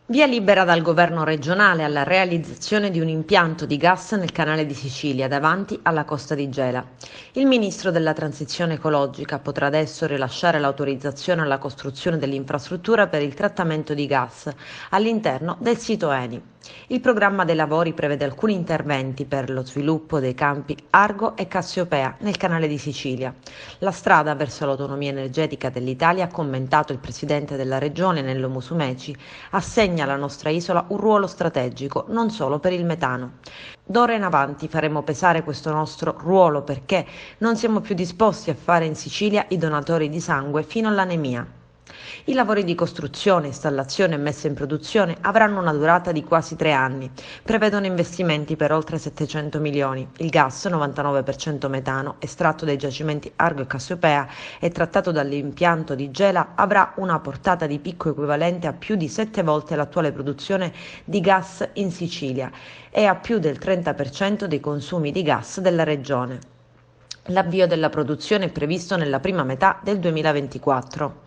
Via libera dal governo regionale alla realizzazione di un impianto di gas nel canale di Sicilia davanti alla costa di Gela. Il ministro della transizione ecologica potrà adesso rilasciare l'autorizzazione alla costruzione dell'infrastruttura per il trattamento di gas all'interno del sito Eni. Il programma dei lavori prevede alcuni interventi per lo sviluppo dei campi Argo e Cassiopea nel canale di Sicilia. La strada verso l'autonomia energetica dell'Italia, ha commentato il presidente della regione Nello Musumeci, assegna alla nostra isola un ruolo strategico non solo per il metano. D'ora in avanti faremo pesare questo nostro ruolo perché non siamo più disposti a fare in Sicilia i donatori di sangue fino all'anemia. I lavori di costruzione, installazione e messa in produzione avranno una durata di quasi 3 anni, prevedono investimenti per oltre 700 milioni. Il gas, 99% metano, estratto dai giacimenti Argo e Cassiopea e trattato dall'impianto di Gela, avrà una portata di picco equivalente a più di 7 volte l'attuale produzione di gas in Sicilia e a più del 30% dei consumi di gas della regione. L'avvio della produzione è previsto nella prima metà del 2024.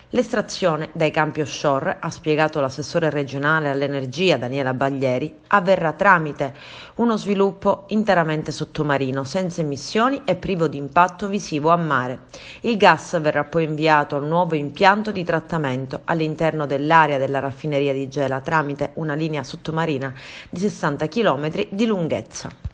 L'estrazione dai campi offshore, ha spiegato l'assessore regionale all'energia Daniela Baglieri, avverrà tramite uno sviluppo interamente sottomarino, senza emissioni e privo di impatto visivo a mare. Il gas verrà poi inviato al nuovo impianto di trattamento all'interno dell'area della raffineria di Gela tramite una linea sottomarina di 60 km di lunghezza.